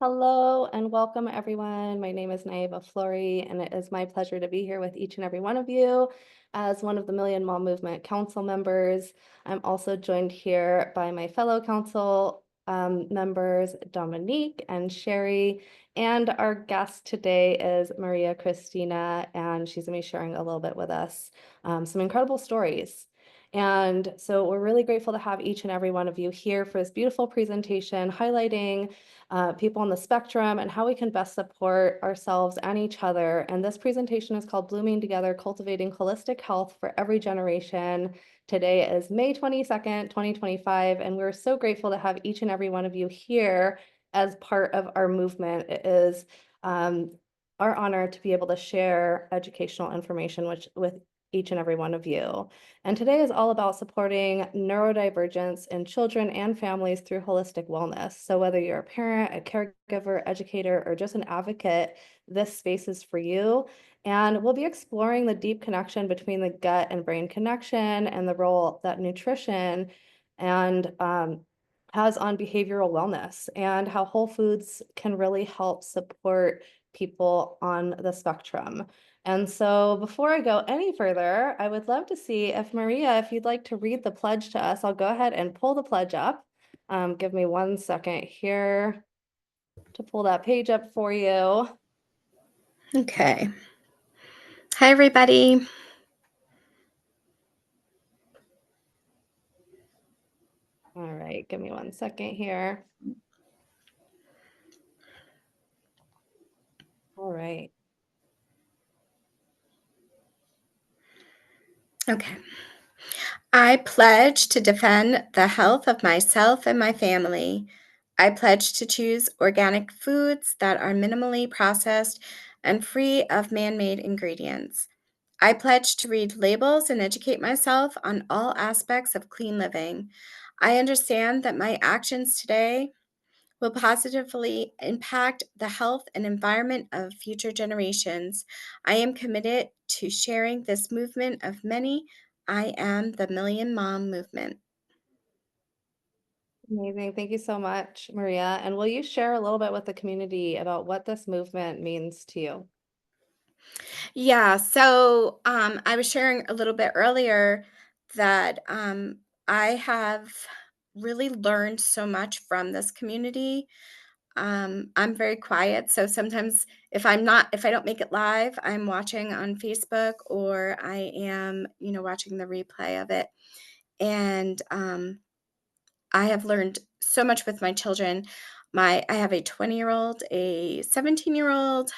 Hello and welcome everyone. My name is Naiva Flory, and it is my pleasure to be here with each and every one of you as one of the Million Mom Movement Council members. I'm also joined here by my fellow council members, Dominique and Sherry, and our guest today is Maria Christina, and she's going to be sharing a little bit with us some incredible stories. And so we're really grateful to have each and every one of you here for this beautiful presentation highlighting people on the spectrum and how we can best support ourselves and each other. And this presentation is called Blooming Together, Cultivating Holistic Health for Every Generation. Today is May 22nd, 2025, and we're so grateful to have each and every one of you here as part of our movement. It is our honor to be able to share educational information with each and every one of you. And today is all about supporting neurodivergence in children and families through holistic wellness. So whether you're a parent, a caregiver, educator, or just an advocate, this space is for you. And we'll be exploring the deep connection between the gut and brain connection and the role that nutrition and has on behavioral wellness and how whole foods can really help support people on the spectrum. And so before I go any further, I would love to see if Maria, if you'd like to read the pledge to us, I'll go ahead and pull the pledge up. Give me 1 second here to pull that page up for you. Okay. Hi, everybody. All right, give me 1 second here. All right. Okay. I pledge to defend the health of myself and my family. I pledge to choose organic foods that are minimally processed and free of man made ingredients. I pledge to read labels and educate myself on all aspects of clean living. I understand that my actions today will positively impact the health and environment of future generations. I am committed to sharing this movement of many. I am the Million Mom Movement. Amazing. Thank you so much, Maria. And will you share a little bit with the community about what this movement means to you? Yeah, so I was sharing a little bit earlier that I have really learned so much from this community. I'm very quiet, so sometimes if I don't make it live, I'm watching on Facebook or I am, watching the replay of it. And I have learned so much with my children. I have a 20-year-old, a 17-year-old,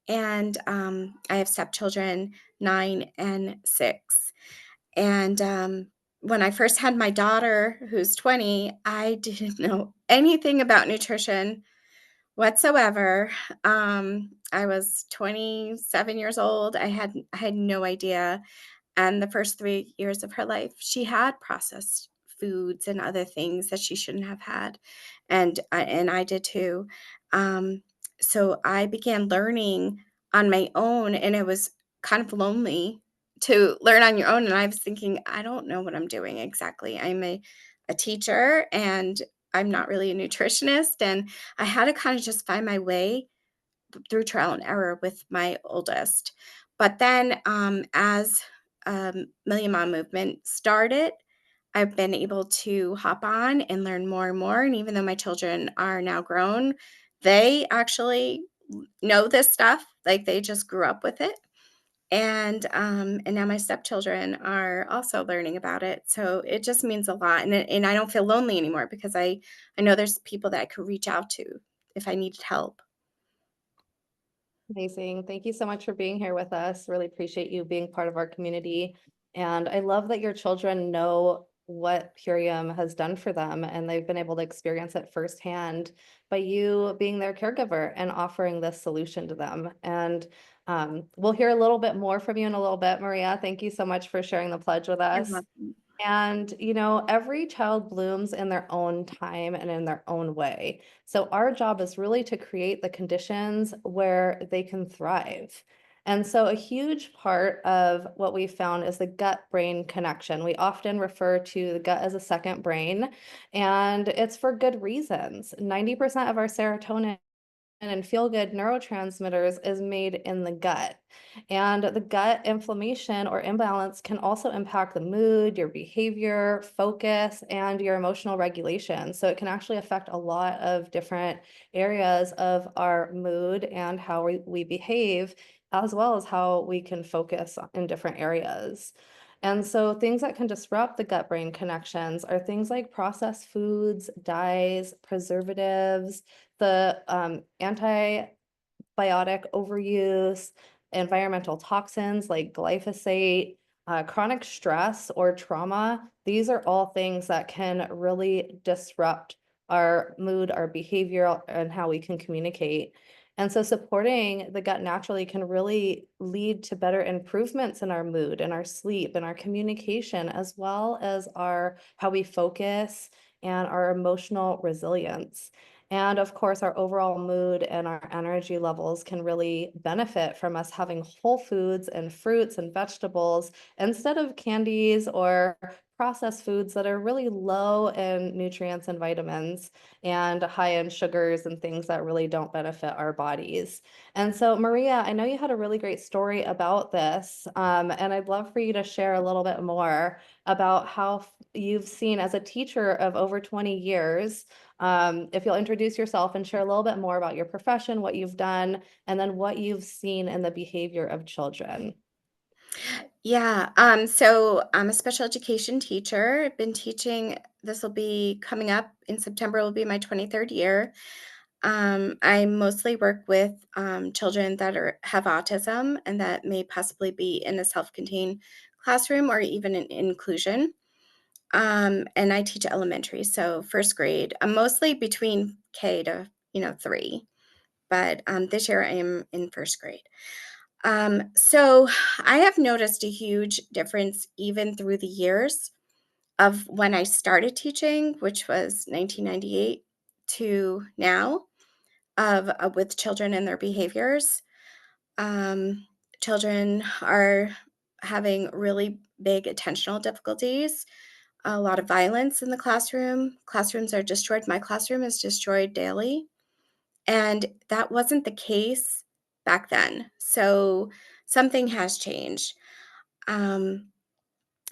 and I have stepchildren, 9 and 6. And when I first had my daughter, who's 20, I didn't know anything about nutrition whatsoever. I was 27 years old. I had no idea. And the first 3 years of her life, she had processed foods and other things that she shouldn't have had, and I did too. Um, so I began learning on my own, and it was kind of lonely to learn on your own. And I was thinking, I don't know what I'm doing exactly. I'm a teacher, and I'm not really a nutritionist, and I had to kind of just find my way through trial and error with my oldest. But then, as Million Mom Movement started, I've been able to hop on and learn more and more. And even though my children are now grown, they actually know this stuff. Like they just grew up with it. And now my stepchildren are also learning about it. So it just means a lot. And I don't feel lonely anymore because I know there's people that I could reach out to if I needed help. Amazing. Thank you so much for being here with us. Really appreciate you being part of our community. And I love that your children know what Purium has done for them and they've been able to experience it firsthand by you being their caregiver and offering this solution to them. And we'll hear a little bit more from you in a little bit, Maria. Thank you so much for sharing the pledge with You're us. welcome. And, every child blooms in their own time and in their own way. So our job is really to create the conditions where they can thrive. And so a huge part of what we found is the gut-brain connection. We often refer to the gut as a second brain, and it's for good reasons. 90% of our serotonin and feel-good neurotransmitters is made in the gut. And the gut inflammation or imbalance can also impact the mood, your behavior, focus, and your emotional regulation. So it can actually affect a lot of different areas of our mood and how we behave, as well as how we can focus in different areas. And so things that can disrupt the gut-brain connections are things like processed foods, dyes, preservatives, the antibiotic overuse, environmental toxins like glyphosate, chronic stress or trauma. These are all things that can really disrupt our mood, our behavior, and how we can communicate. And so supporting the gut naturally can really lead to better improvements in our mood and our sleep and our communication, as well as our how we focus and our emotional resilience. And of course, our overall mood and our energy levels can really benefit from us having whole foods and fruits and vegetables instead of candies or processed foods that are really low in nutrients and vitamins and high in sugars and things that really don't benefit our bodies. And so, Maria, I know you had a really great story about this, and I'd love for you to share a little bit more about how you've seen as a teacher of over 20 years, if you'll introduce yourself and share a little bit more about your profession, what you've done, and then what you've seen in the behavior of children. Yeah, so I'm a special education teacher. I've been teaching, this will be coming up in September, will be my 23rd year. I mostly work with children that have autism and that may possibly be in a self-contained classroom or even in inclusion. And I teach elementary, so first grade. I'm mostly between K to 3, but this year I am in first grade. So I have noticed a huge difference even through the years of when I started teaching, which was 1998 to now, of with children and their behaviors. Um, Children are having really big attentional difficulties, a lot of violence in the classroom. Classrooms are destroyed. My classroom is destroyed daily. And that wasn't the case back then. So something has changed. Um,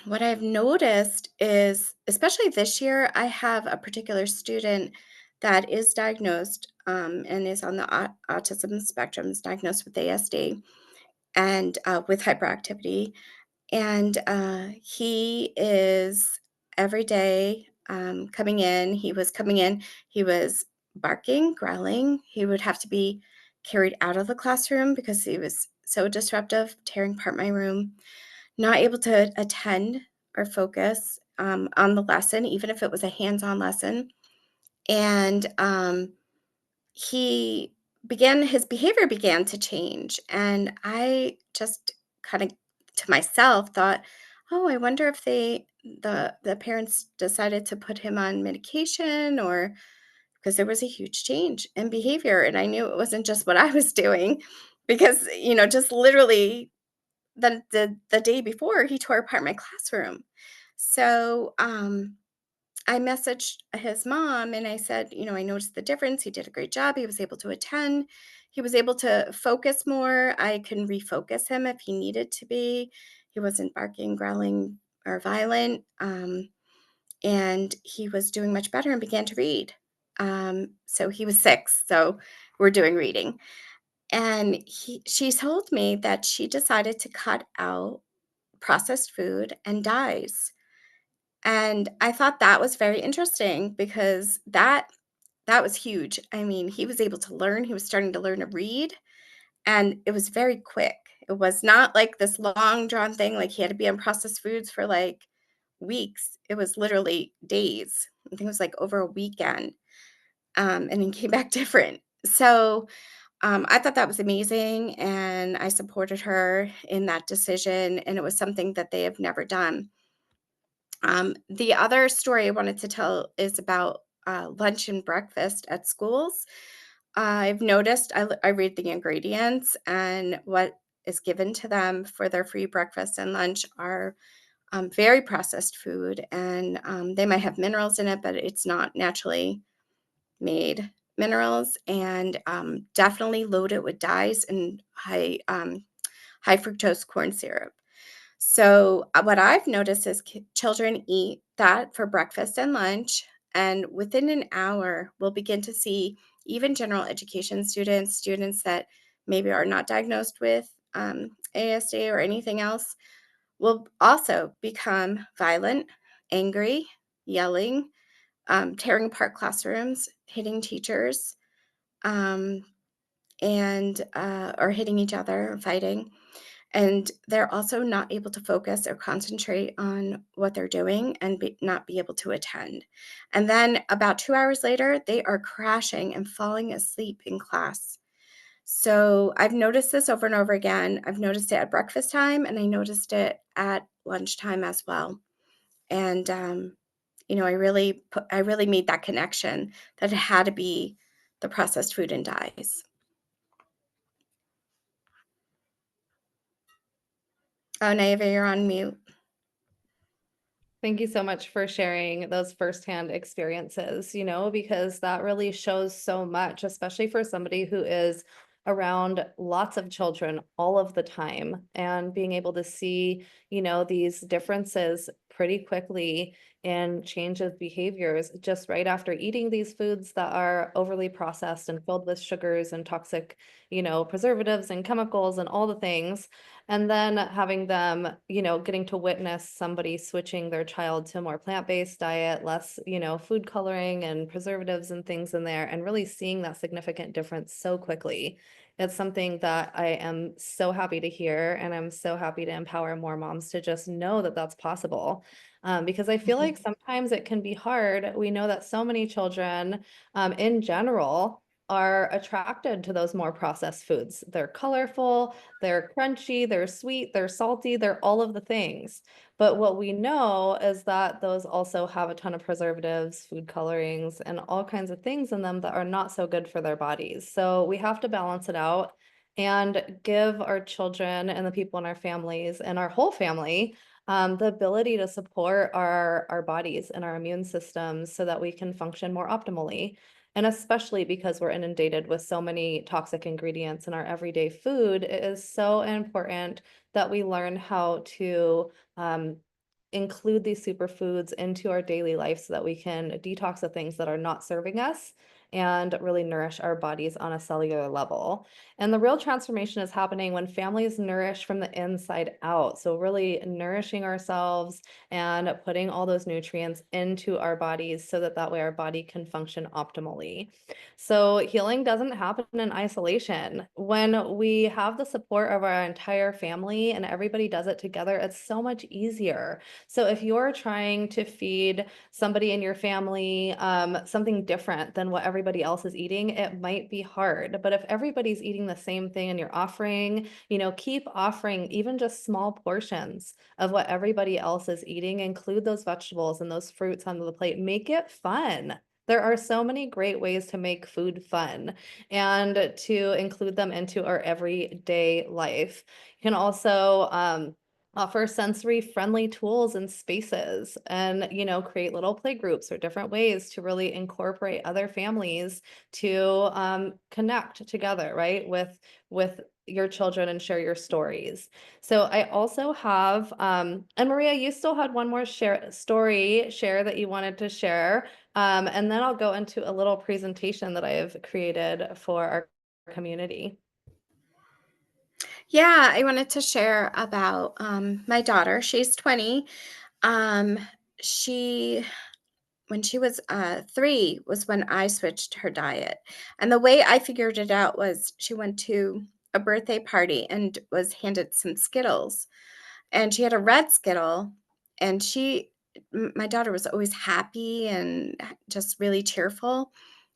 what I've noticed is, especially this year, I have a particular student that is diagnosed and is on the autism spectrum, is diagnosed with ASD and with hyperactivity. And he is every day coming in. He was coming in, he was barking, growling. He would have to be carried out of the classroom because he was so disruptive, tearing apart my room, not able to attend or focus on the lesson, even if it was a hands on lesson. And he his behavior began to change. And I just kind of to myself thought, oh, I wonder if the parents decided to put him on medication, or because there was a huge change in behavior. And I knew it wasn't just what I was doing because, just literally the day before he tore apart my classroom. So I messaged his mom and I said, I noticed the difference. He did a great job. He was able to attend. He was able to focus more. I can refocus him if he needed to be. He wasn't barking, growling, or violent. And he was doing much better and began to read. So he was 6. So we're doing reading. And she told me that she decided to cut out processed food and dyes. And I thought that was very interesting because that was huge. I mean, he was able to learn, he was starting to learn to read, and it was very quick. It was not like this long drawn thing, like he had to be on processed foods for like weeks. It was literally days. I think it was like over a weekend. And he came back different. So I thought that was amazing, and I supported her in that decision. And it was something that they have never done. The other story I wanted to tell is about lunch and breakfast at schools. I've noticed I read the ingredients, and what is given to them for their free breakfast and lunch are very processed food, and they might have minerals in it, but it's not naturally made. minerals, and definitely load it with dyes and high fructose corn syrup. So, what I've noticed is children eat that for breakfast and lunch, and within an hour, we'll begin to see even general education students, students that maybe are not diagnosed with ASD or anything else, will also become violent, angry, yelling, tearing apart classrooms, hitting teachers, um, and or hitting each other, fighting. And they're also not able to focus or concentrate on what they're doing and not be able to attend. And then about 2 hours later, they are crashing and falling asleep in class. So I've noticed this over and over again. I've noticed it at breakfast time and I noticed it at lunchtime as well. And I really made that connection that it had to be the processed food and dyes. Oh, Naiva, you're on mute. Thank you so much for sharing those firsthand experiences, because that really shows so much, especially for somebody who is around lots of children all of the time and being able to see, these differences pretty quickly in change of behaviors just right after eating these foods that are overly processed and filled with sugars and toxic, preservatives and chemicals and all the things. And then having them, getting to witness somebody switching their child to a more plant-based diet, less, food coloring and preservatives and things in there, and really seeing that significant difference so quickly. It's something that I am so happy to hear, and I'm so happy to empower more moms to just know that that's possible. Because I feel like Mhm. sometimes it can be hard. We know that so many children, in general, are attracted to those more processed foods. They're colorful, they're crunchy, they're sweet, they're salty, they're all of the things. But what we know is that those also have a ton of preservatives, food colorings, and all kinds of things in them that are not so good for their bodies. So we have to balance it out and give our children and the people in our families and our whole family the ability to support our bodies and our immune systems so that we can function more optimally. And especially because we're inundated with so many toxic ingredients in our everyday food, it is so important that we learn how to include these superfoods into our daily life so that we can detox the things that are not serving us and really nourish our bodies on a cellular level. And the real transformation is happening when families nourish from the inside out. So, really nourishing ourselves and putting all those nutrients into our bodies so that way our body can function optimally. So, healing doesn't happen in isolation. When we have the support of our entire family and everybody does it together, it's so much easier. So, if you're trying to feed somebody in your family something different than what everybody else is eating, it might be hard. But if everybody's eating the same thing and you're offering, keep offering even just small portions of what everybody else is eating, include those vegetables and those fruits on the plate, make it fun. There are so many great ways to make food fun and to include them into our everyday life. You can also offer sensory friendly tools and spaces and create little play groups or different ways to really incorporate other families to connect together, right, with your children and share your stories. So I also have and Maria, you still had one more share that you wanted to share, and then I'll go into a little presentation that I have created for our community. Yeah, I wanted to share about my daughter. She's 20. Um, she When she was 3 was when I switched her diet. And the way I figured it out was she went to a birthday party and was handed some Skittles. And she had a red Skittle, and my daughter was always happy and just really cheerful.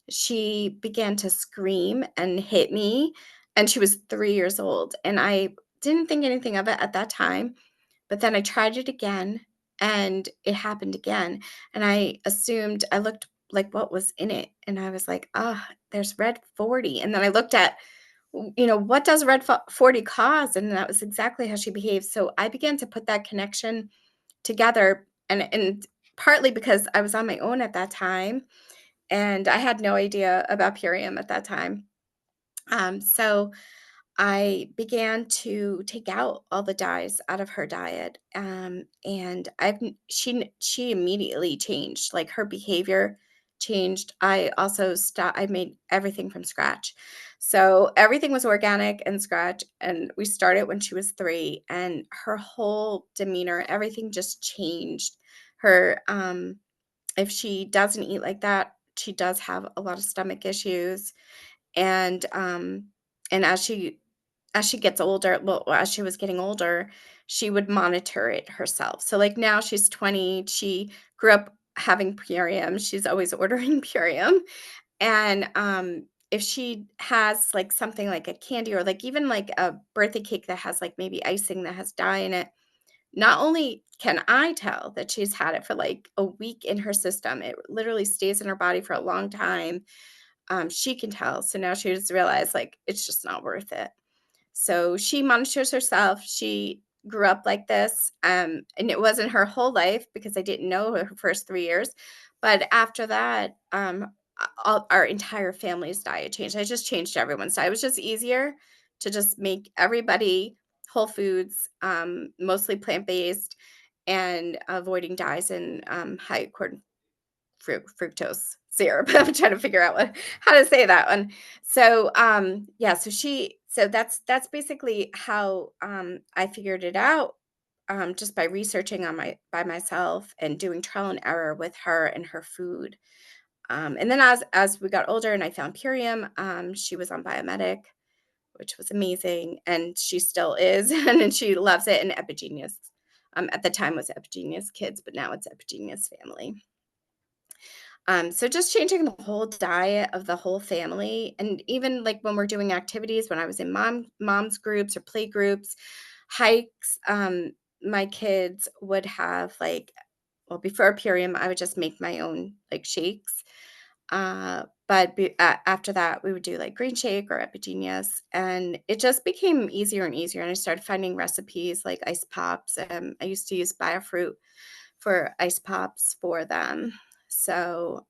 She began to scream and hit me, and she was 3 years old, and I didn't think anything of it at that time, but then I tried it again, and it happened again, and I looked, like, what was in it, and I was like, "Ah, there's red 40," and then I looked at, what does red 40 cause? And that was exactly how she behaved, so I began to put that connection together, and partly because I was on my own at that time, and I had no idea about Purium at that time. So I began to take out all the dyes out of her diet, and she immediately changed. Like, her behavior changed. I made everything from scratch, so everything was organic and scratch. And we started when she was 3, and her whole demeanor, everything just changed. Her If she doesn't eat like that, she does have a lot of stomach issues, and as she gets older, well, as she was getting older, she would monitor it herself. So, like, now she's 20, she grew up having Purium, she's always ordering Purium, and, if she has, like, something like a candy or, like, even, like, a birthday cake that has, like, maybe icing that has dye in it, not only can I tell that she's had it for, like, a week in her system, it literally stays in her body for a long time, she can tell. So now she just realized, like, it's just not worth it. So she monitors herself. She grew up like this, and it wasn't her whole life because I didn't know her first 3 years. But after that, all our entire family's diet changed. I just changed everyone's diet. It was just easier to just make everybody whole foods, mostly plant-based, and avoiding dyes and high corn fructose syrup. I'm trying to figure out how to say that one. So, yeah, so that's basically how I figured it out, just by researching on my by myself and doing trial and error with her and her food. And then as we got older and I found Purium, she was on Biomedic, which was amazing, and she still is, and then she loves it. And Epigenius, at the time was Epigenius Kids, but now it's Epigenius Family. So just changing the whole diet of the whole family, and even like when we're doing activities, when I was in mom's groups or play groups, hikes, my kids would have like, well, before Purium, I would just make my own like shakes. After that, we would do like green shake or Epigenius, and it just became easier and easier. And I started finding recipes like ice pops. I used to use biofruit for ice pops for them. So,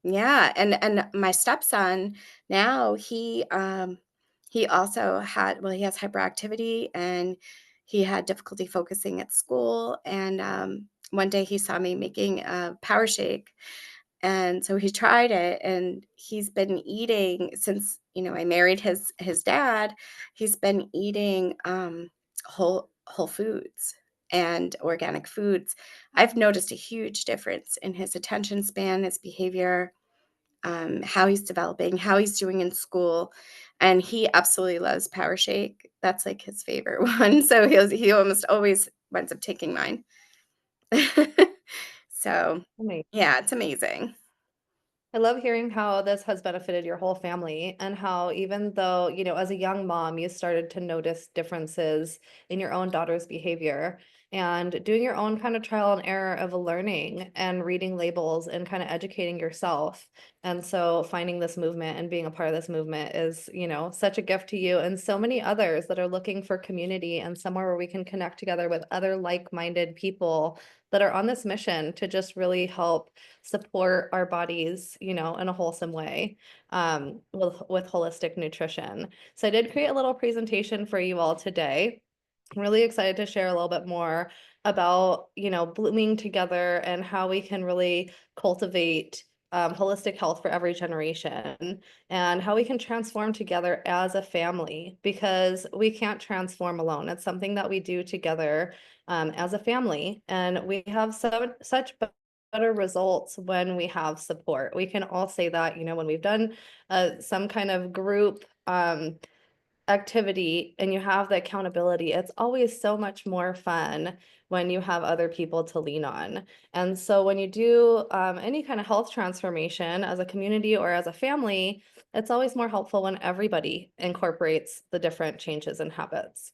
yeah, and my stepson now, he also he has hyperactivity, and he had difficulty focusing at school. And one day he saw me making a power shake, and so he tried it, and he's been eating since, I married his dad. He's been eating whole foods and organic foods. I've noticed a huge difference in his attention span, his behavior, how he's developing, how he's doing in school. And he absolutely loves Power Shake. That's like his favorite one. So he almost always winds up taking mine. So yeah, it's amazing. I love hearing how this has benefited your whole family and how even though, as a young mom, you started to notice differences in your own daughter's behavior and doing your own kind of trial and error of learning and reading labels and kind of educating yourself. And so finding this movement and being a part of this movement is, such a gift to you and so many others that are looking for community and somewhere where we can connect together with other like-minded people that are on this mission to just really help support our bodies, in a wholesome way, with holistic nutrition. So I did create a little presentation for you all today. I'm really excited to share a little bit more about, blooming together and how we can really cultivate holistic health for every generation and how we can transform together as a family because we can't transform alone. It's something that we do together as a family, and we have such better results when we have support. We can all say that, when we've done some kind of group activity and you have the accountability, it's always so much more fun when you have other people to lean on. And so when you do any kind of health transformation as a community or as a family, it's always more helpful when everybody incorporates the different changes and habits.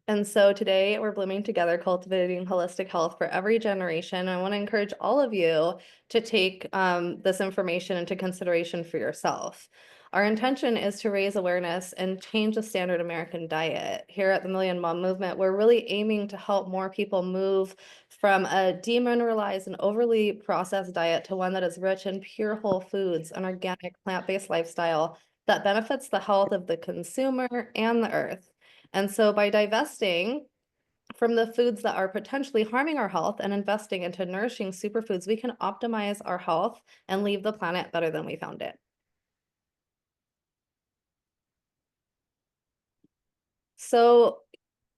And so today we're blooming together, cultivating holistic health for every generation. I want to encourage all of you to take this information into consideration for yourself. Our intention is to raise awareness and change the standard American diet. Here at the Million Mom Movement, we're really aiming to help more people move from a demineralized and overly processed diet to one that is rich in pure whole foods, an organic plant-based lifestyle that benefits the health of the consumer and the earth. And so by divesting from the foods that are potentially harming our health and investing into nourishing superfoods, we can optimize our health and leave the planet better than we found it. So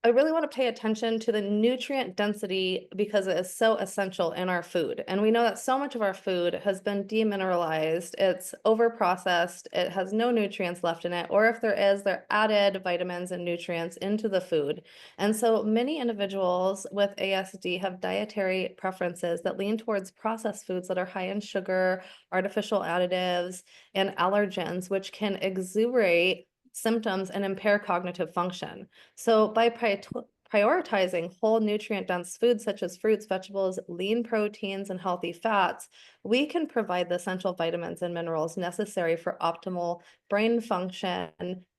I really want to pay attention to the nutrient density because it is so essential in our food. And we know that so much of our food has been demineralized, it's overprocessed, it has no nutrients left in it, or if there is, they're added vitamins and nutrients into the food. And so many individuals with ASD have dietary preferences that lean towards processed foods that are high in sugar, artificial additives, and allergens, which can exuberate symptoms and impair cognitive function. So by prioritizing whole nutrient-dense foods such as fruits, vegetables, lean proteins, and healthy fats, we can provide the essential vitamins and minerals necessary for optimal brain function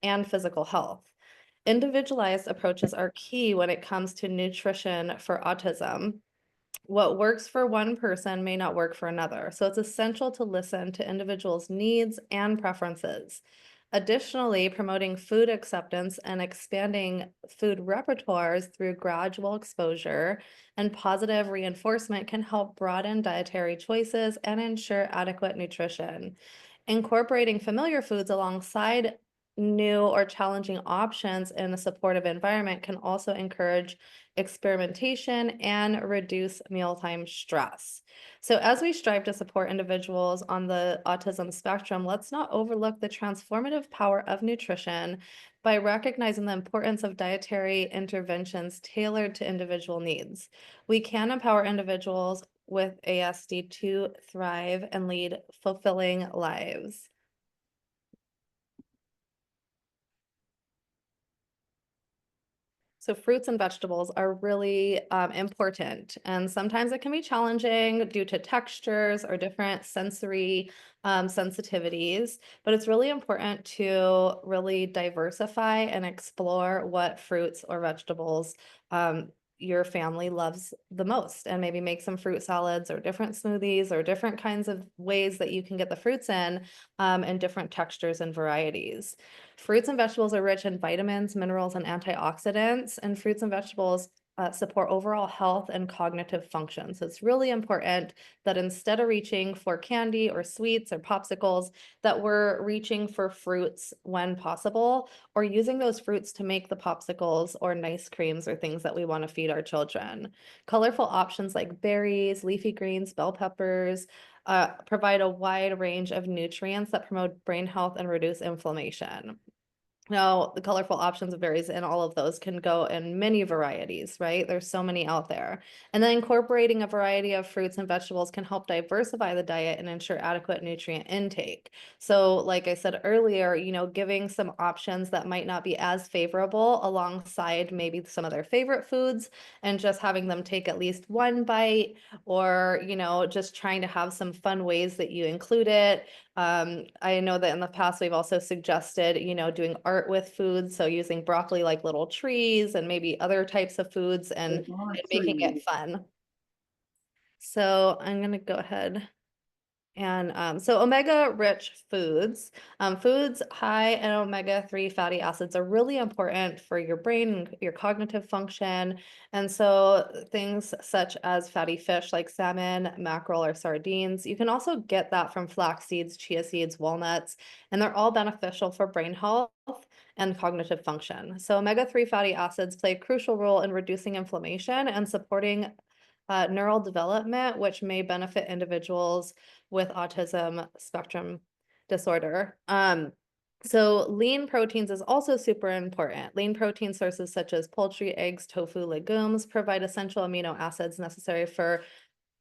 and physical health. Individualized approaches are key when it comes to nutrition for autism. What works for one person may not work for another, so it's essential to listen to individuals' needs and preferences. Additionally, promoting food acceptance and expanding food repertoires through gradual exposure and positive reinforcement can help broaden dietary choices and ensure adequate nutrition. Incorporating familiar foods alongside new or challenging options in a supportive environment can also encourage experimentation and reduce mealtime stress. So, as we strive to support individuals on the autism spectrum, let's not overlook the transformative power of nutrition by recognizing the importance of dietary interventions tailored to individual needs. We can empower individuals with ASD to thrive and lead fulfilling lives. So fruits and vegetables are really important, and sometimes it can be challenging due to textures or different sensory sensitivities, but it's really important to really diversify and explore what fruits or vegetables your family loves the most, and maybe make some fruit salads or different smoothies or different kinds of ways that you can get the fruits in different textures and varieties. Fruits and vegetables are rich in vitamins, minerals, and antioxidants, and fruits and vegetables support overall health and cognitive function. So it's really important that instead of reaching for candy or sweets or popsicles, that we're reaching for fruits when possible, or using those fruits to make the popsicles or nice creams or things that we want to feed our children. Colorful options like berries, leafy greens, bell peppers, provide a wide range of nutrients that promote brain health and reduce inflammation. Now, the colorful options of berries and all of those can go in many varieties, right? There's so many out there. And then incorporating a variety of fruits and vegetables can help diversify the diet and ensure adequate nutrient intake. So, like I said earlier, giving some options that might not be as favorable alongside maybe some of their favorite foods and just having them take at least one bite or, just trying to have some fun ways that you include it. I know that in the past we've also suggested, doing art with food, so using broccoli like little trees and maybe other types of foods and making it fun. So I'm gonna go ahead and so omega-rich foods, foods high in omega-3 fatty acids are really important for your brain and your cognitive function. And so things such as fatty fish like salmon, mackerel, or sardines, you can also get that from flax seeds, chia seeds, walnuts, and they're all beneficial for brain health and cognitive function. So omega-3 fatty acids play a crucial role in reducing inflammation and supporting neural development, which may benefit individuals with autism spectrum disorder. So lean proteins is also super important. Lean protein sources such as poultry, eggs, tofu, legumes provide essential amino acids necessary for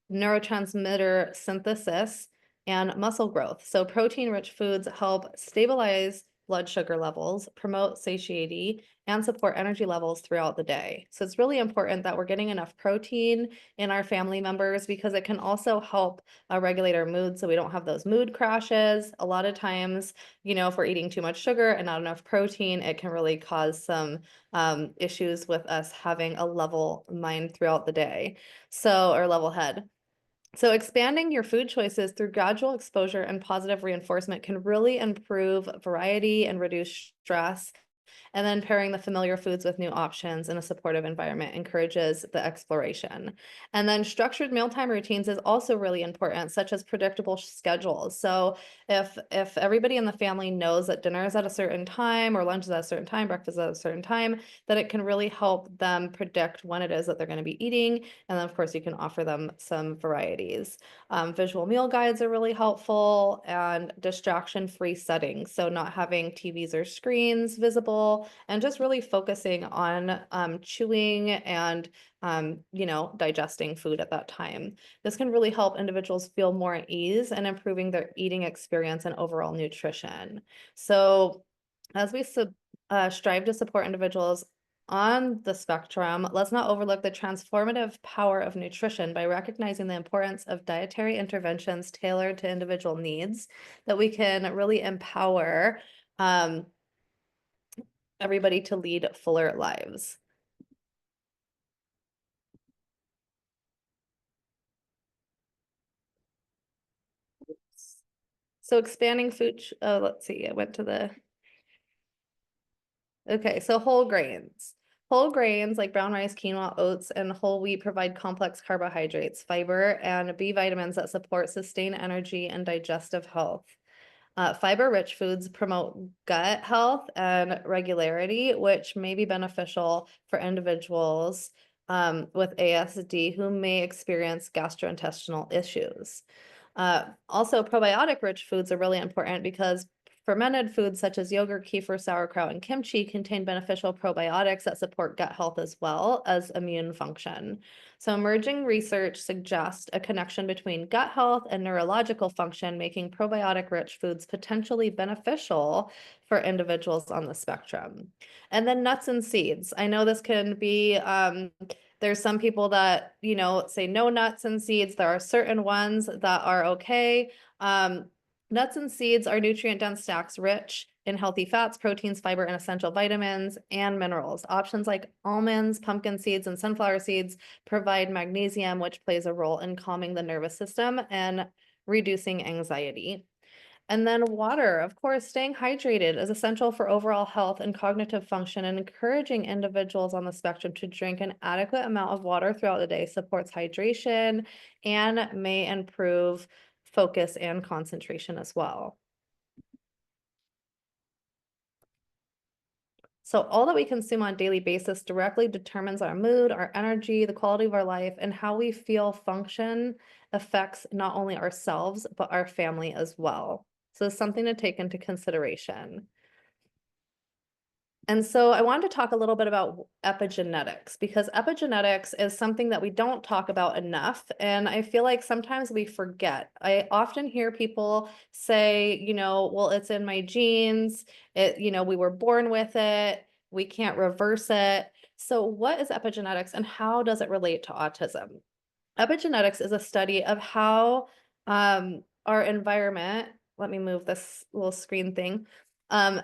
neurotransmitter synthesis and muscle growth. So protein-rich foods help stabilize blood sugar levels, promote satiety, and support energy levels throughout the day. So it's really important that we're getting enough protein in our family members because it can also help regulate our mood so we don't have those mood crashes. A lot of times, if we're eating too much sugar and not enough protein, it can really cause some issues with us having a level mind throughout the day. So, or level head. So, expanding your food choices through gradual exposure and positive reinforcement can really improve variety and reduce stress. And then pairing the familiar foods with new options in a supportive environment encourages the exploration. And then structured mealtime routines is also really important, such as predictable schedules. So if everybody in the family knows that dinner is at a certain time or lunch is at a certain time, breakfast is at a certain time, then it can really help them predict when it is that they're going to be eating. And then of course you can offer them some varieties. Visual meal guides are really helpful and distraction-free settings. So not having TVs or screens visible and just really focusing on chewing and digesting food at that time. This can really help individuals feel more at ease and improving their eating experience and overall nutrition. So as we strive to support individuals on the spectrum, let's not overlook the transformative power of nutrition by recognizing the importance of dietary interventions tailored to individual needs, that we can really empower everybody to lead fuller lives. So expanding food, oh, let's see, I went to okay, so whole grains. Whole grains like brown rice, quinoa, oats, and whole wheat provide complex carbohydrates, fiber, and B vitamins that support sustained energy and digestive health. Fiber-rich foods promote gut health and regularity, which may be beneficial for individuals with ASD who may experience gastrointestinal issues. Also, probiotic-rich foods are really important because fermented foods such as yogurt, kefir, sauerkraut, and kimchi contain beneficial probiotics that support gut health as well as immune function. So, emerging research suggests a connection between gut health and neurological function, making probiotic-rich foods potentially beneficial for individuals on the spectrum. And then nuts and seeds. I know this can be there's some people that, say no nuts and seeds. There are certain ones that are okay. Nuts and seeds are nutrient-dense snacks rich in healthy fats, proteins, fiber, and essential vitamins and minerals. Options like almonds, pumpkin seeds, and sunflower seeds provide magnesium, which plays a role in calming the nervous system and reducing anxiety. And then water, of course, staying hydrated is essential for overall health and cognitive function, and encouraging individuals on the spectrum to drink an adequate amount of water throughout the day supports hydration and may improve focus and concentration as well. So all that we consume on a daily basis directly determines our mood, our energy, the quality of our life, and how we feel function affects not only ourselves, but our family as well. So it's something to take into consideration. And so I wanted to talk a little bit about epigenetics because epigenetics is something that we don't talk about enough. And I feel like sometimes we forget. I often hear people say, well, it's in my genes. We were born with it. We can't reverse it. So what is epigenetics and how does it relate to autism? Epigenetics is a study of how our environment, let me move this little screen thing,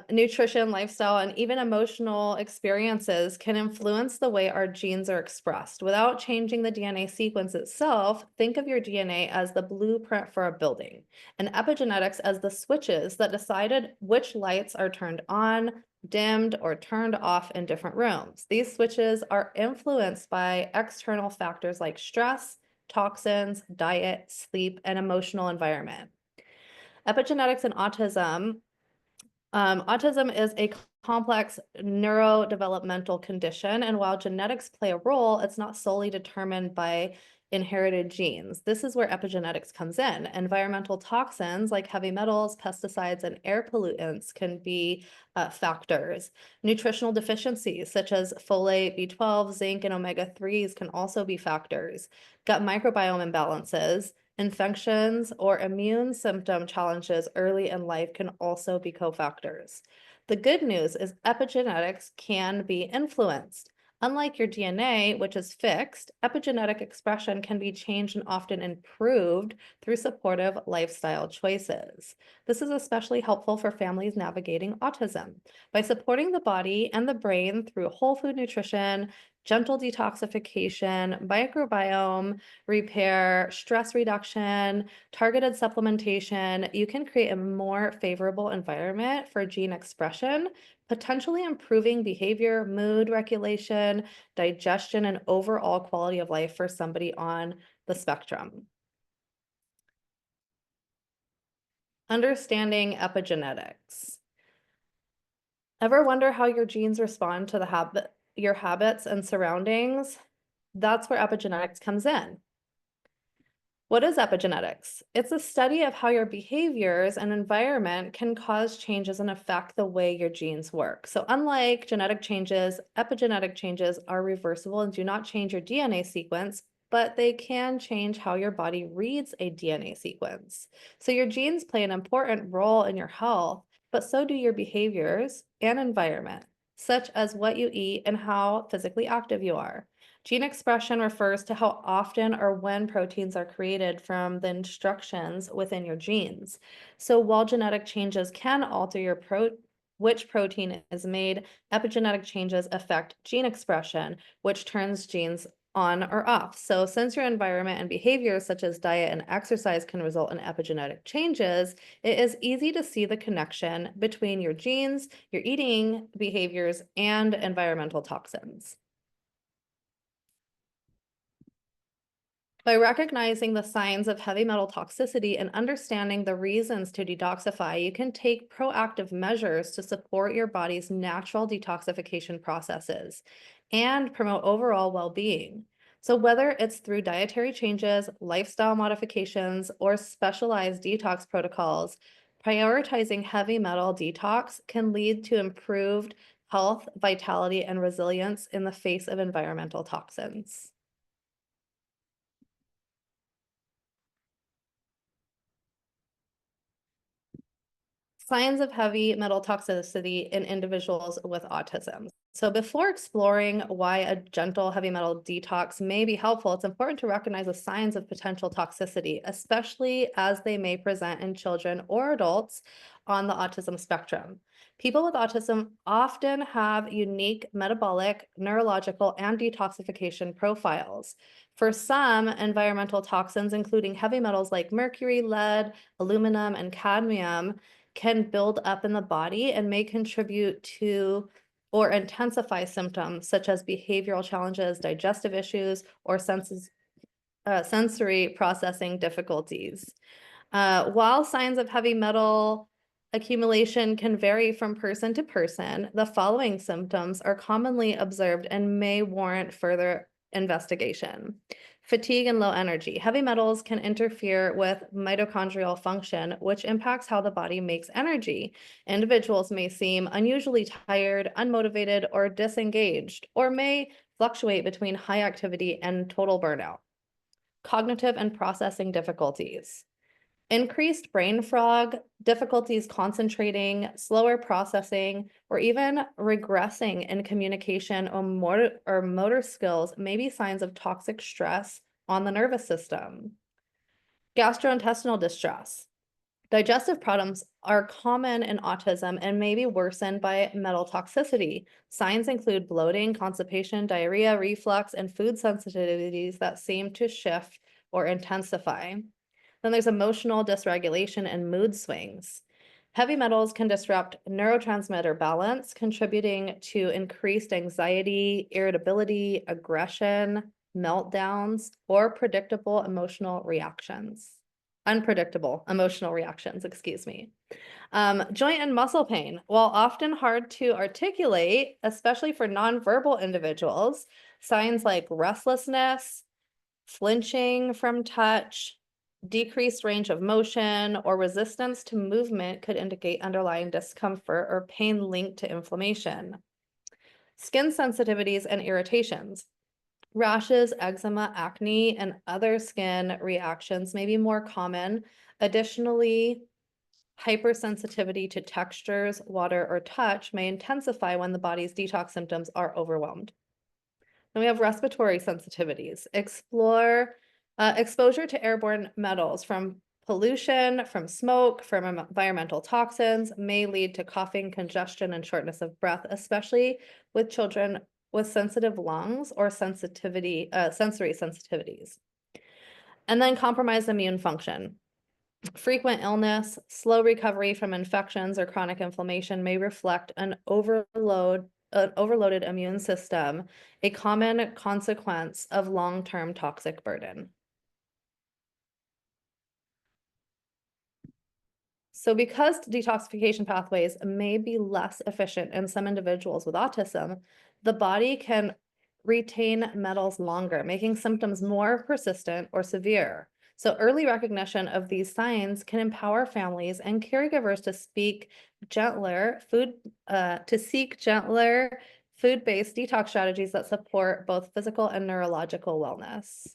nutrition, lifestyle, and even emotional experiences can influence the way our genes are expressed. Without changing the DNA sequence itself, think of your DNA as the blueprint for a building, and epigenetics as the switches that decided which lights are turned on, dimmed, or turned off in different rooms. These switches are influenced by external factors like stress, toxins, diet, sleep, and emotional environment. Epigenetics and autism. Autism is a complex neurodevelopmental condition, and while genetics play a role, it's not solely determined by inherited genes. This is where epigenetics comes in. Environmental toxins like heavy metals, pesticides, and air pollutants can be factors. Nutritional deficiencies such as folate, B12, zinc, and omega-3s can also be factors. Gut microbiome imbalances, infections, or immune symptom challenges early in life can also be cofactors. The good news is epigenetics can be influenced. Unlike your DNA, which is fixed, epigenetic expression can be changed and often improved through supportive lifestyle choices. This is especially helpful for families navigating autism. By supporting the body and the brain through whole food nutrition, gentle detoxification, microbiome repair, stress reduction, targeted supplementation, you can create a more favorable environment for gene expression, potentially improving behavior, mood regulation, digestion, and overall quality of life for somebody on the spectrum. Understanding epigenetics. Ever wonder how your genes respond to your habits and surroundings? That's where epigenetics comes in. What is epigenetics? It's a study of how your behaviors and environment can cause changes and affect the way your genes work. So, unlike genetic changes, epigenetic changes are reversible and do not change your DNA sequence, but they can change how your body reads a DNA sequence. So, your genes play an important role in your health, but so do your behaviors and environment, such as what you eat and how physically active you are. Gene expression refers to how often or when proteins are created from the instructions within your genes. So while genetic changes can alter which protein is made, epigenetic changes affect gene expression, which turns genes on or off. So since your environment and behaviors such as diet and exercise can result in epigenetic changes, it is easy to see the connection between your genes, your eating behaviors, and environmental toxins. By recognizing the signs of heavy metal toxicity and understanding the reasons to detoxify, you can take proactive measures to support your body's natural detoxification processes and promote overall well being. So, whether it's through dietary changes, lifestyle modifications, or specialized detox protocols, prioritizing heavy metal detox can lead to improved health, vitality, and resilience in the face of environmental toxins. Signs of heavy metal toxicity in individuals with autism. So before exploring why a gentle heavy metal detox may be helpful, it's important to recognize the signs of potential toxicity, especially as they may present in children or adults on the autism spectrum. People with autism often have unique metabolic, neurological, and detoxification profiles. For some, environmental toxins, including heavy metals like mercury, lead, aluminum, and cadmium, can build up in the body and may contribute to or intensify symptoms such as behavioral challenges, digestive issues, or sensory processing difficulties. While signs of heavy metal accumulation can vary from person to person, the following symptoms are commonly observed and may warrant further investigation. Fatigue and low energy. Heavy metals can interfere with mitochondrial function, which impacts how the body makes energy. Individuals may seem unusually tired, unmotivated, or disengaged, or may fluctuate between high activity and total burnout. Cognitive and processing difficulties. Increased brain fog, difficulties concentrating, slower processing, or even regressing in communication or motor skills may be signs of toxic stress on the nervous system. Gastrointestinal distress. Digestive problems are common in autism and may be worsened by metal toxicity. Signs include bloating, constipation, diarrhea, reflux, and food sensitivities that seem to shift or intensify. Then there's emotional dysregulation and mood swings. Heavy metals can disrupt neurotransmitter balance, contributing to increased anxiety, irritability, aggression, meltdowns, or unpredictable emotional reactions, excuse me. Joint and muscle pain, while often hard to articulate, especially for nonverbal individuals, signs like restlessness, flinching from touch, decreased range of motion, or resistance to movement could indicate underlying discomfort or pain linked to inflammation. Skin sensitivities and irritations. Rashes, eczema, acne, and other skin reactions may be more common. Additionally, Hypersensitivity to textures, water, or touch may intensify when the body's detox symptoms are overwhelmed. Then we have respiratory sensitivities. Exposure to airborne metals from pollution, from smoke, from environmental toxins may lead to coughing, congestion, and shortness of breath, especially with children with sensitive lungs or sensory sensitivities. And then compromised immune function. Frequent illness, slow recovery from infections, or chronic inflammation may reflect an overloaded immune system, a common consequence of long-term toxic burden. So because detoxification pathways may be less efficient in some individuals with autism, the body can retain metals longer, making symptoms more persistent or severe. So early recognition of these signs can empower families and caregivers to seek gentler food-based detox strategies that support both physical and neurological wellness.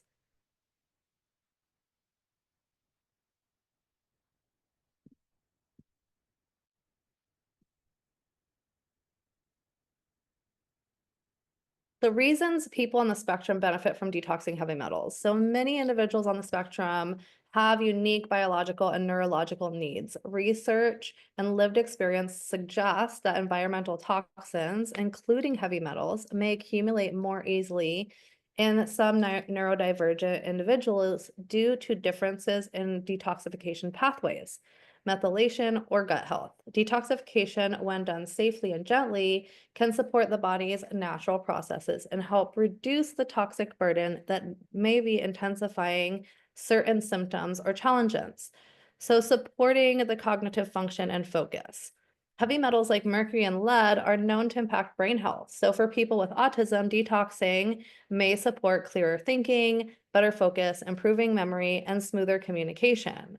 The reasons people on the spectrum benefit from detoxing heavy metals. So many individuals on the spectrum have unique biological and neurological needs. Research and lived experience suggest that environmental toxins, including heavy metals, may accumulate more easily in some neurodivergent individuals due to differences in detoxification pathways, methylation, or gut health. Detoxification, when done safely and gently, can support the body's natural processes and help reduce the toxic burden that may be intensifying certain symptoms or challenges. So, supporting the cognitive function and focus. Heavy metals like mercury and lead are known to impact brain health. So, for people with autism, detoxing may support clearer thinking, better focus, improving memory, and smoother communication.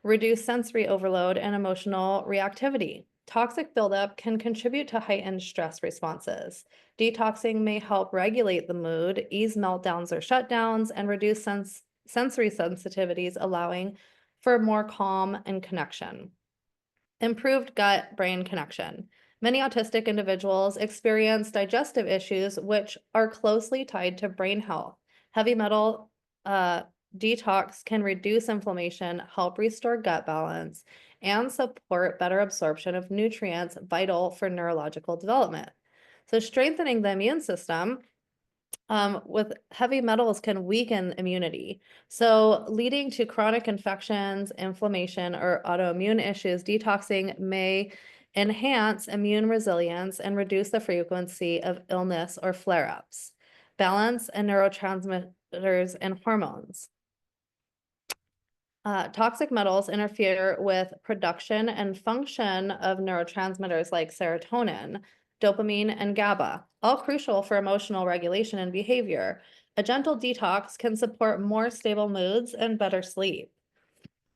Reduce sensory overload and emotional reactivity. Toxic buildup can contribute to heightened stress responses. Detoxing may help regulate the mood, ease meltdowns or shutdowns, and reduce sensory sensitivities, allowing for more calm and connection. Improved gut-brain connection. Many autistic individuals experience digestive issues, which are closely tied to brain health. Heavy metal uh, detox can reduce inflammation, help restore gut balance, and support better absorption of nutrients vital for neurological development. So, strengthening the immune system with heavy metals can weaken immunity. So, leading to chronic infections, inflammation, or autoimmune issues, detoxing may enhance immune resilience and reduce the frequency of illness or flare ups. Balance and neurotransmitters and hormones. Toxic metals interfere with production and function of neurotransmitters like serotonin, dopamine, and GABA, all crucial for emotional regulation and behavior. A gentle detox can support more stable moods and better sleep.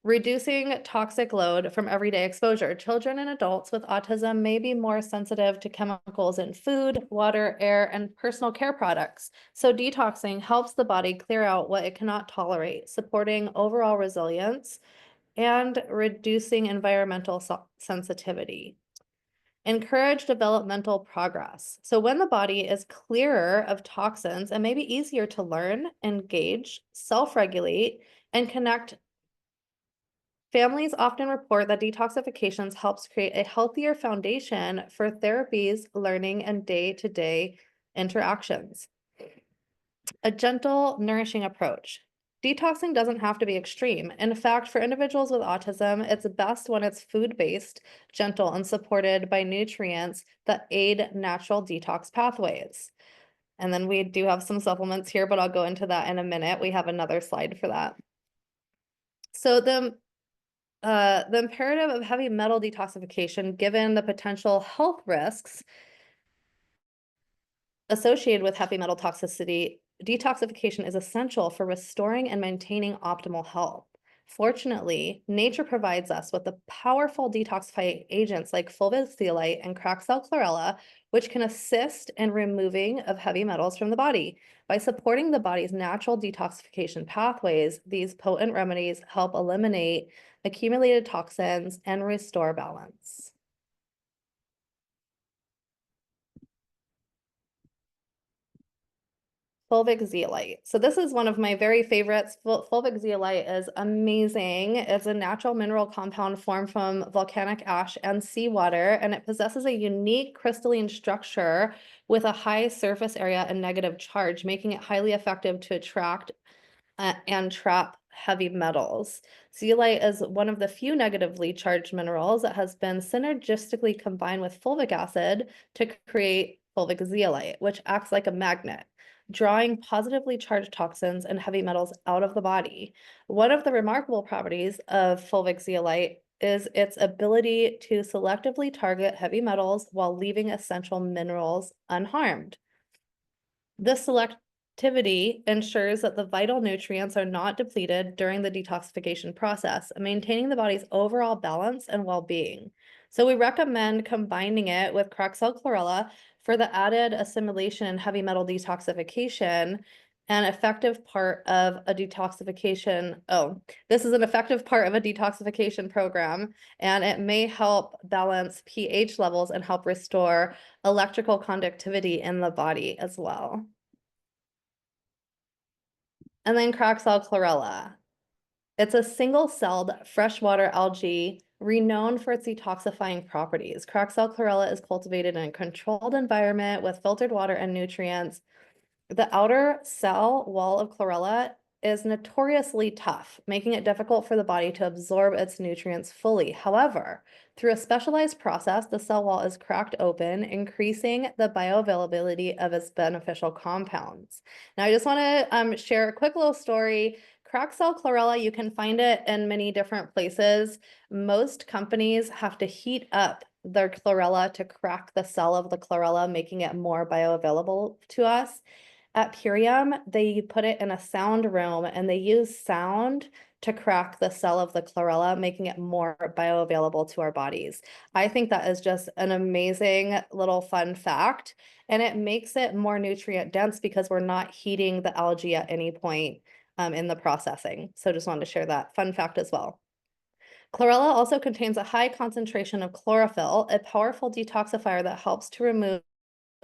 Reducing toxic load from everyday exposure. Children and adults with autism may be more sensitive to chemicals in food, water, air, and personal care products. So, detoxing helps the body clear out what it cannot tolerate, supporting overall resilience and reducing environmental sensitivity. Encourage developmental progress. So, when the body is clearer of toxins, it may be easier to learn, engage, self regulate, and connect. Families often report that detoxifications helps create a healthier foundation for therapies, learning, and day-to-day interactions. A gentle, nourishing approach. Detoxing doesn't have to be extreme. In fact, for individuals with autism, it's best when it's food-based, gentle, and supported by nutrients that aid natural detox pathways. And then we do have some supplements here, but I'll go into that in a minute. We have another slide for that. So the imperative of heavy metal detoxification, given the potential health risks associated with heavy metal toxicity, detoxification is essential for restoring and maintaining optimal health. Fortunately, nature provides us with the powerful detoxifying agents like fulvic and Craxel chlorella, which can assist in removing of heavy metals from the body. By supporting the body's natural detoxification pathways, these potent remedies help eliminate accumulated toxins and restore balance. Fulvic zeolite. So this is one of my very favorites. Fulvic zeolite is amazing. It's a natural mineral compound formed from volcanic ash and seawater, and it possesses a unique crystalline structure with a high surface area and negative charge, making it highly effective to attract and trap heavy metals. Zeolite is one of the few negatively charged minerals that has been synergistically combined with fulvic acid to create fulvic zeolite, which acts like a magnet, drawing positively charged toxins and heavy metals out of the body. One of the remarkable properties of fulvic zeolite is its ability to selectively target heavy metals while leaving essential minerals unharmed. This selectivity ensures that the vital nutrients are not depleted during the detoxification process, maintaining the body's overall balance and well-being. So we recommend combining it with Craxel chlorella for the added assimilation and heavy metal detoxification. An effective part of a detoxification. Oh, this is an effective part of a detoxification program, and it may help balance pH levels and help restore electrical conductivity in the body as well. And then Craxel chlorella. It's a single-celled freshwater algae renowned for its detoxifying properties. Craxel chlorella is cultivated in a controlled environment with filtered water and nutrients. The outer cell wall of chlorella is notoriously tough, making it difficult for the body to absorb its nutrients fully. However, through a specialized process, the cell wall is cracked open, increasing the bioavailability of its beneficial compounds. Now, I just want to share a quick little story. Cracked cell chlorella, you can find it in many different places. Most companies have to heat up their chlorella to crack the cell of the chlorella, making it more bioavailable to us. At Purium, they put it in a sound room and they use sound to crack the cell of the chlorella, making it more bioavailable to our bodies. I think that is just an amazing little fun fact, and it makes it more nutrient dense because we're not heating the algae at any point in the processing. So just wanted to share that fun fact as well. Chlorella also contains a high concentration of chlorophyll, a powerful detoxifier that helps to remove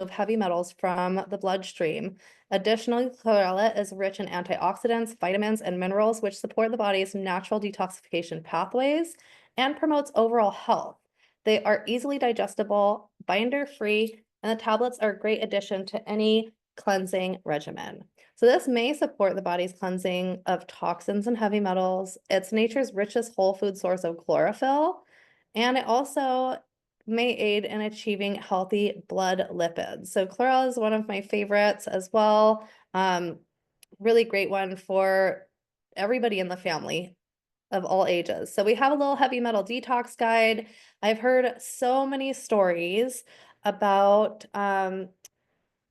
heavy metals from the bloodstream. Additionally, chlorella is rich in antioxidants, vitamins, and minerals, which support the body's natural detoxification pathways and promotes overall health. They are easily digestible, binder-free, and the tablets are a great addition to any cleansing regimen. So this may support the body's cleansing of toxins and heavy metals. It's nature's richest whole food source of chlorophyll, and it also may aid in achieving healthy blood lipids. So chlorella is one of my favorites as well. Really great one for everybody in the family of all ages. So we have a little heavy metal detox guide. I've heard so many stories about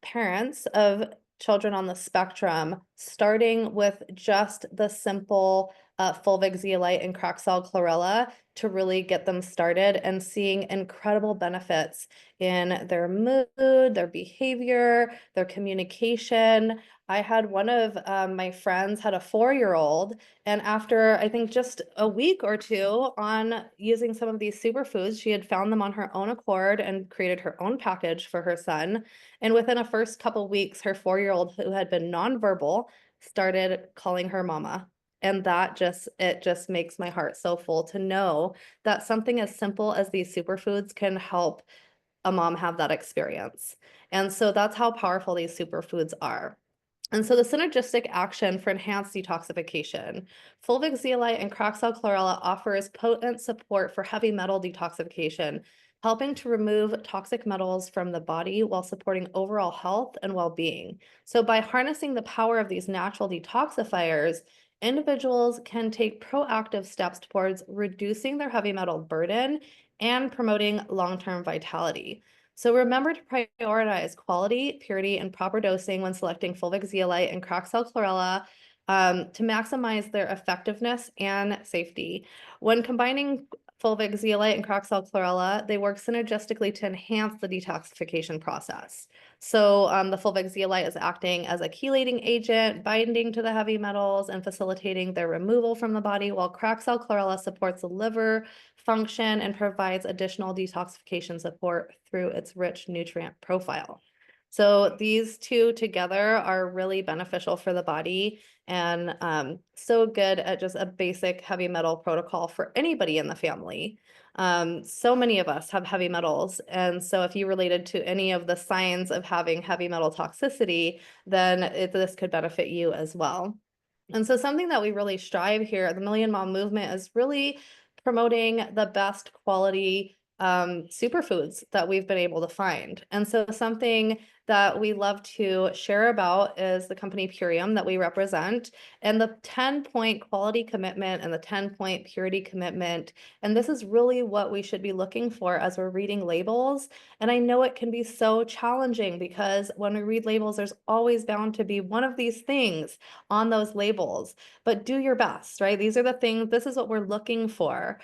parents of children on the spectrum, starting with just the simple fulvic zeolite and Craxel chlorella to really get them started and seeing incredible benefits in their mood, their behavior, their communication. I had one of my friends had a 4-year-old, and after I think just a week or two on using some of these superfoods, she had found them on her own accord and created her own package for her son. And within a first couple weeks, her 4-year-old, who had been nonverbal, started calling her mama. And it just makes my heart so full to know that something as simple as these superfoods can help a mom have that experience. And so that's how powerful these superfoods are. And so the synergistic action for enhanced detoxification. Fulvic zeolite and Craxel chlorella offers potent support for heavy metal detoxification, helping to remove toxic metals from the body while supporting overall health and well-being. So by harnessing the power of these natural detoxifiers, individuals can take proactive steps towards reducing their heavy metal burden and promoting long-term vitality. So remember to prioritize quality, purity, and proper dosing when selecting fulvic zeolite and Craxel chlorella. to maximize their effectiveness and safety. When combining fulvic zeolite and Croxel chlorella, they work synergistically to enhance the detoxification process. So the fulvic zeolite is acting as a chelating agent, binding to the heavy metals and facilitating their removal from the body, while Croxel chlorella supports the liver function and provides additional detoxification support through its rich nutrient profile. So these two together are really beneficial for the body and so good at just a basic heavy metal protocol for anybody in the family. So many of us have heavy metals. And so if you related to any of the signs of having heavy metal toxicity, then this could benefit you as well. And so something that we really strive here at the Million Mom Movement is really promoting the best quality superfoods that we've been able to find. And so something that we love to share about is the company Purium that we represent and the 10-point quality commitment and the 10-point purity commitment. And this is really what we should be looking for as we're reading labels. And I know it can be so challenging because when we read labels, there's always bound to be one of these things on those labels, but do your best, right? These are the things, this is what we're looking for,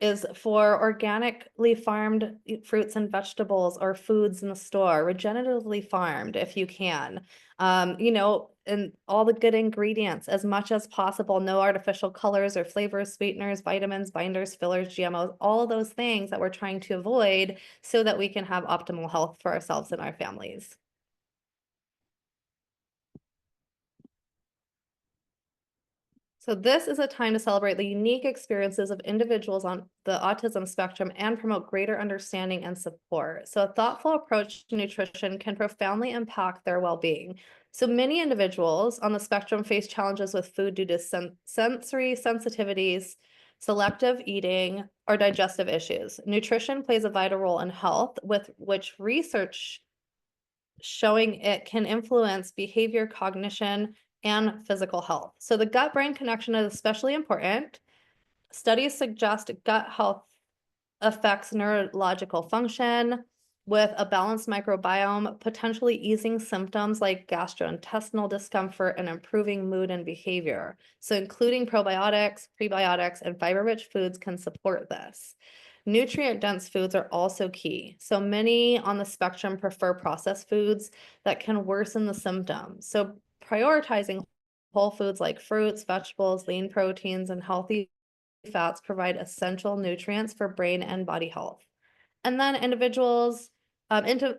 is for organically farmed fruits and vegetables or foods in the store, regeneratively farmed if you can, and all the good ingredients as much as possible, no artificial colors or flavors, sweeteners, vitamins, binders, fillers, GMOs, all of those things that we're trying to avoid so that we can have optimal health for ourselves and our families. So this is a time to celebrate the unique experiences of individuals on the autism spectrum and promote greater understanding and support. So a thoughtful approach to nutrition can profoundly impact their well-being. So many individuals on the spectrum face challenges with food due to sensory sensitivities, selective eating, or digestive issues. Nutrition plays a vital role in health, with which research showing it can influence behavior, cognition, and physical health. So the gut-brain connection is especially important. Studies suggest gut health affects neurological function with a balanced microbiome, potentially easing symptoms like gastrointestinal discomfort and improving mood and behavior. So including probiotics, prebiotics, and fiber-rich foods can support this. Nutrient-dense foods are also key. So many on the spectrum prefer processed foods that can worsen the symptoms. So prioritizing whole foods like fruits, vegetables, lean proteins, and healthy fats provide essential nutrients for brain and body health. And then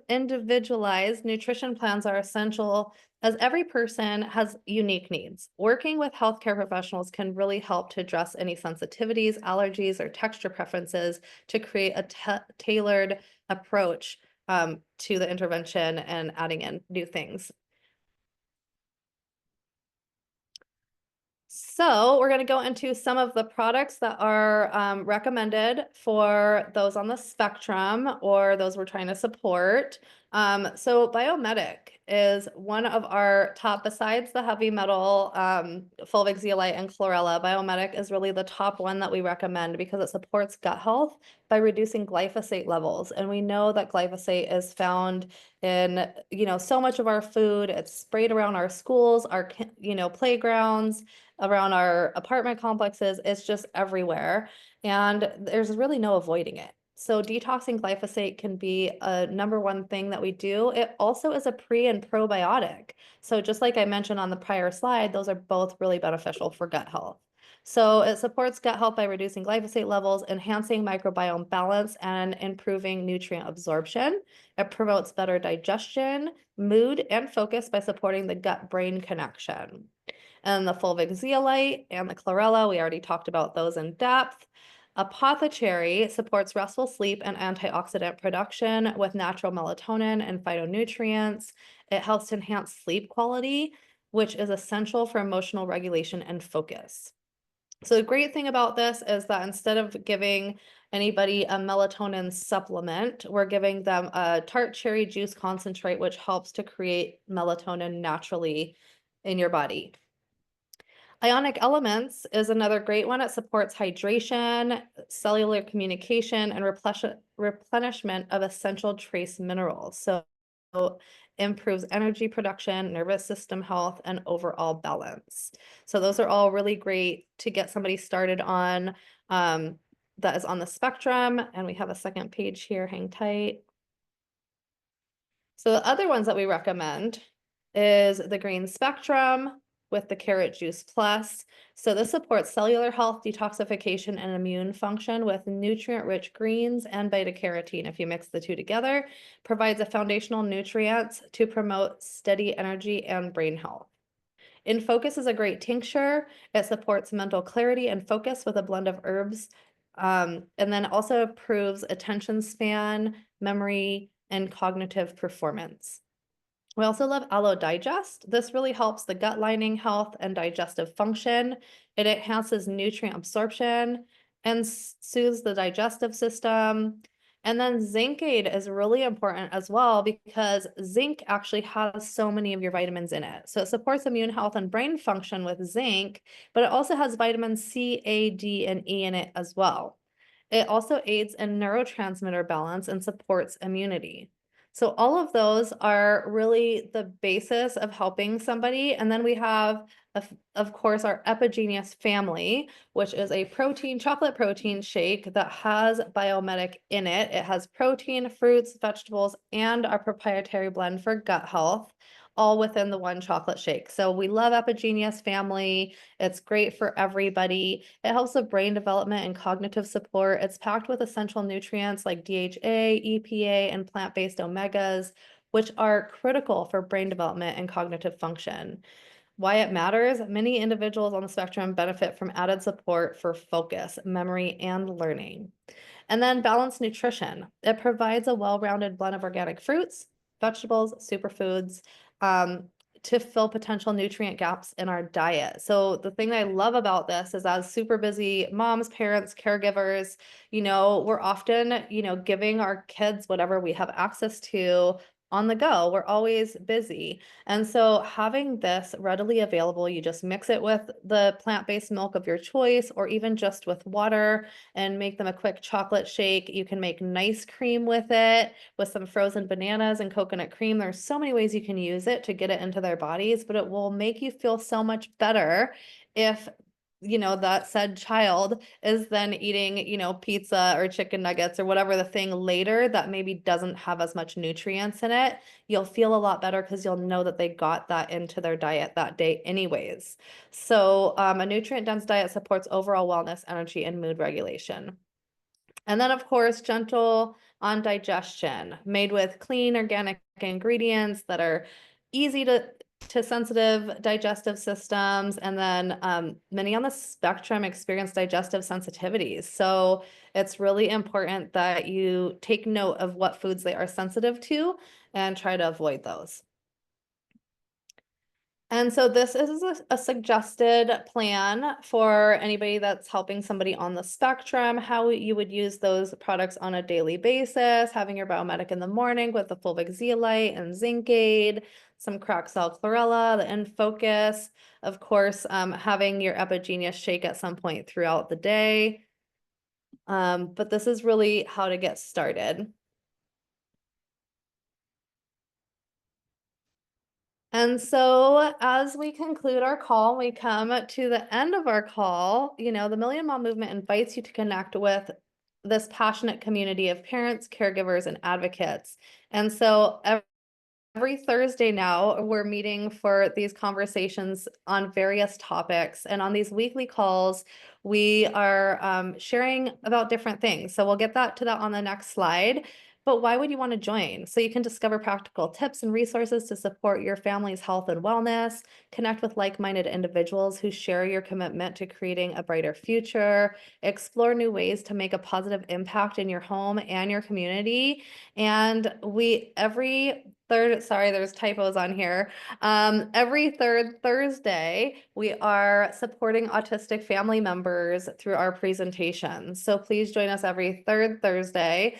individualized nutrition plans are essential as every person has unique needs. Working with healthcare professionals can really help to address any sensitivities, allergies, or texture preferences to create a tailored approach to the intervention and adding in new things. So we're going to go into some of the products that are recommended for those on the spectrum or those we're trying to support. So Biomedic is one of our top, besides the heavy metal, fulvic zeolite and chlorella. Biomedic is really the top one that we recommend because it supports gut health by reducing glyphosate levels. And we know that glyphosate is found in, so much of our food. It's sprayed around our schools, our, playgrounds, around our apartment complexes. It's just everywhere. And there's really no avoiding it. So detoxing glyphosate can be a #1 thing that we do. It also is a pre and probiotic. So just like I mentioned on the prior slide, those are both really beneficial for gut health. So it supports gut health by reducing glyphosate levels, enhancing microbiome balance, and improving nutrient absorption. It promotes better digestion, mood, and focus by supporting the gut-brain connection. And the fulvic zeolite and the chlorella, we already talked about those in depth. Apothecary supports restful sleep and antioxidant production with natural melatonin and phytonutrients. It helps to enhance sleep quality, which is essential for emotional regulation and focus. So the great thing about this is that instead of giving anybody a melatonin supplement, we're giving them a tart cherry juice concentrate, which helps to create melatonin naturally in your body. Ionic Elements is another great one. It supports hydration, cellular communication, and replenishment of essential trace minerals. So improves energy production, nervous system health, and overall balance. So those are all really great to get somebody started on, that is on the spectrum. And we have a second page here, hang tight. So the other ones that we recommend is the green spectrum with the carrot juice plus. So this supports cellular health, detoxification, and immune function with nutrient-rich greens and beta-carotene. If you mix the two together, provides a foundational nutrients to promote steady energy and brain health. In Focus is a great tincture. It supports mental clarity and focus with a blend of herbs. And then also improves attention span, memory, and cognitive performance. We also love Aloe Digest. This really helps the gut lining health and digestive function. It enhances nutrient absorption and soothes the digestive system. And then zinc aid is really important as well because zinc actually has so many of your vitamins in it. So it supports immune health and brain function with zinc, but it also has vitamins C, A, D, and E in it as well. It also aids in neurotransmitter balance and supports immunity. So all of those are really the basis of helping somebody. And then we have, of course, our Epigenius family, which is a chocolate protein shake that has Biomedic in it. It has protein, fruits, vegetables, and our proprietary blend for gut health, all within the one chocolate shake. So we love Epigenius family. It's great for everybody. It helps with brain development and cognitive support. It's packed with essential nutrients like DHA, EPA, and plant-based omegas, which are critical for brain development and cognitive function. Why it matters, many individuals on the spectrum benefit from added support for focus, memory, and learning. And then balanced nutrition. It provides a well-rounded blend of organic fruits, vegetables, superfoods, um, to fill potential nutrient gaps in our diet. So the thing I love about this is as super busy moms, parents, caregivers, we're often, giving our kids whatever we have access to on the go. We're always busy. And so having this readily available, you just mix it with the plant-based milk of your choice, or even just with water and make them a quick chocolate shake. You can make nice cream with it, with some frozen bananas and coconut cream. There's so many ways you can use it to get it into their bodies, but it will make you feel so much better if that said child is then eating, pizza or chicken nuggets or whatever the thing later that maybe doesn't have as much nutrients in it. You'll feel a lot better because you'll know that they got that into their diet that day anyways. So a nutrient-dense diet supports overall wellness, energy, and mood regulation. And then, of course, gentle on digestion, made with clean organic ingredients that are easy to sensitive digestive systems. And then many on the spectrum experience digestive sensitivities. So it's really important that you take note of what foods they are sensitive to and try to avoid those. And so this is a suggested plan for anybody that's helping somebody on the spectrum, how you would use those products on a daily basis, having your Biomedic in the morning with the fulvic zeolite and zinc aid, some cracked cell chlorella, the In Focus, of course, having your Epigenius shake at some point throughout the day. But this is really how to get started. And so as we conclude our call, we come to the end of our call, the Million Mom Movement invites you to connect with this passionate community of parents, caregivers, and advocates. And so every Thursday now, we're meeting for these conversations on various topics. And on these weekly calls, we are sharing about different things. So we'll get to that on the next slide. But why would you want to join? So you can discover practical tips and resources to support your family's health and wellness, connect with like-minded individuals who share your commitment to creating a brighter future, explore new ways to make a positive impact in your home and your community. And sorry, there's typos on here. Every third Thursday, we are supporting autistic family members through our presentations. So please join us every third Thursday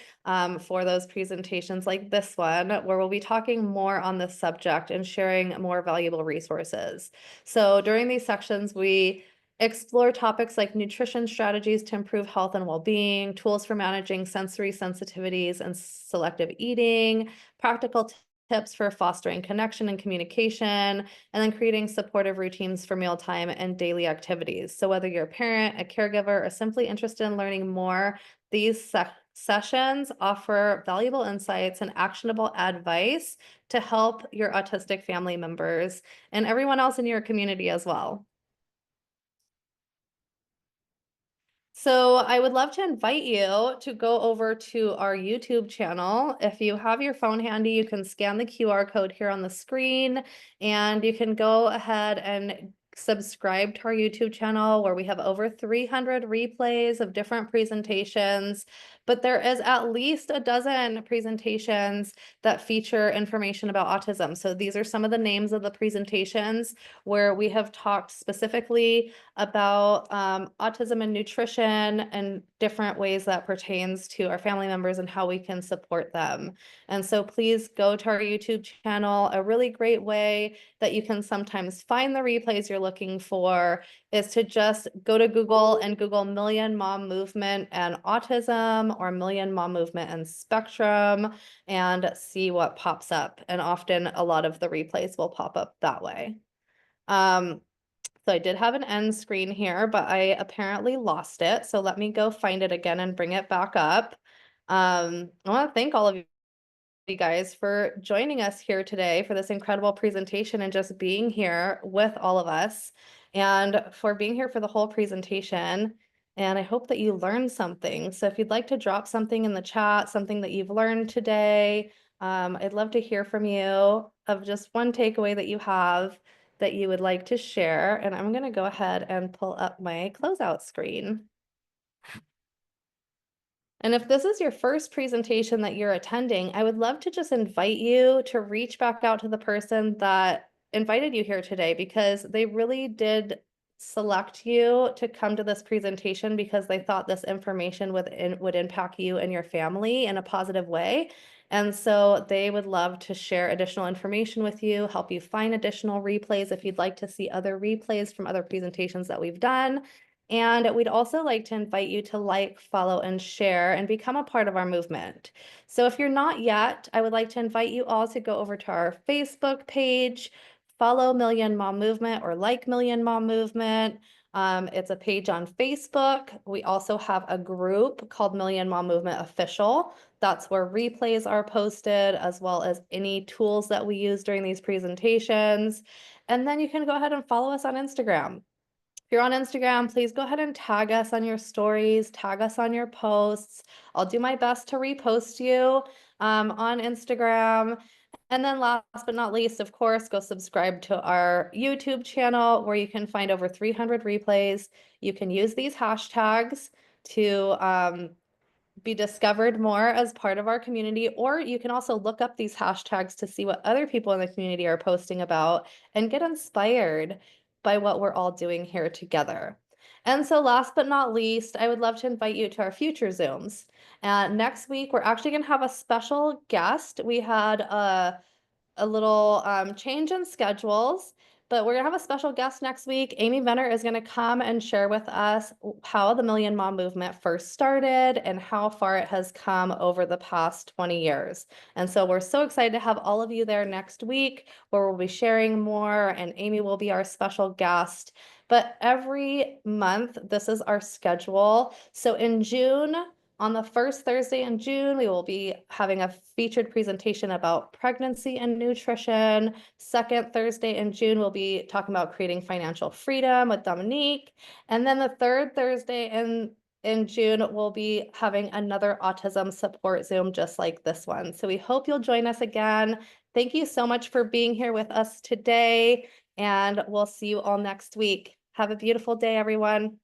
for those presentations like this one, where we'll be talking more on this subject and sharing more valuable resources. So during these sections, we explore topics like nutrition strategies to improve health and well-being, tools for managing sensory sensitivities and selective eating, practical tips for fostering connection and communication, and then creating supportive routines for mealtime and daily activities. So whether you're a parent, a caregiver, or simply interested in learning more, these sessions offer valuable insights and actionable advice to help your autistic family members and everyone else in your community as well. So I would love to invite you to go over to our YouTube channel. If you have your phone handy, you can scan the QR code here on the screen, and you can go ahead and subscribe to our YouTube channel where we have over 300 replays of different presentations, but there is at least a dozen presentations that feature information about autism. So these are some of the names of the presentations where we have talked specifically about autism and nutrition and different ways that pertains to our family members and how we can support them. And so please go to our YouTube channel. A really great way that you can sometimes find the replays you're looking for is to just go to Google and Google Million Mom Movement and Autism or Million Mom Movement and Spectrum and see what pops up. And often a lot of the replays will pop up that way. So I did have an end screen here, but I apparently lost it. So let me go find it again and bring it back up. I want to thank all of you guys for joining us here today for this incredible presentation and just being here with all of us and for being here for the whole presentation. And I hope that you learned something. So if you'd like to drop something in the chat, something that you've learned today, I'd love to hear from you of just one takeaway that you have that you would like to share. And I'm going to go ahead and pull up my closeout screen. And if this is your first presentation that you're attending, I would love to just invite you to reach back out to the person that invited you here today because they really did select you to come to this presentation because they thought this information would impact you and your family in a positive way. And so they would love to share additional information with you, help you find additional replays if you'd like to see other replays from other presentations that we've done. And we'd also like to invite you to like, follow, and share and become a part of our movement. So if you're not yet, I would like to invite you all to go over to our Facebook page, follow Million Mom Movement or like Million Mom Movement. It's a page on Facebook. We also have a group called Million Mom Movement Official. That's where replays are posted, as well as any tools that we use during these presentations. And then you can go ahead and follow us on Instagram. If you're on Instagram, please go ahead and tag us on your stories, tag us on your posts. I'll do my best to repost you on Instagram. And then last but not least, of course, go subscribe to our YouTube channel where you can find over 300 replays. You can use these hashtags to be discovered more as part of our community, or you can also look up these hashtags to see what other people in the community are posting about and get inspired by what we're all doing here together. And so last but not least, I would love to invite you to our future Zooms. Next week, we're actually going to have a special guest. We had a little change in schedules, but we're gonna have a special guest next week. Amy Venner is gonna come and share with us how the Million Mom Movement first started and how far it has come over the past 20 years. And so we're so excited to have all of you there next week where we'll be sharing more and Amy will be our special guest. But every month, this is our schedule. So in June, on the first Thursday in June, we will be having a featured presentation about pregnancy and nutrition. Second Thursday in June, we'll be talking about creating financial freedom with Dominique. And then the third Thursday in June, we'll be having another autism support Zoom just like this one. So we hope you'll join us again. Thank you so much for being here with us today, and we'll see you all next week. Have a beautiful day, everyone.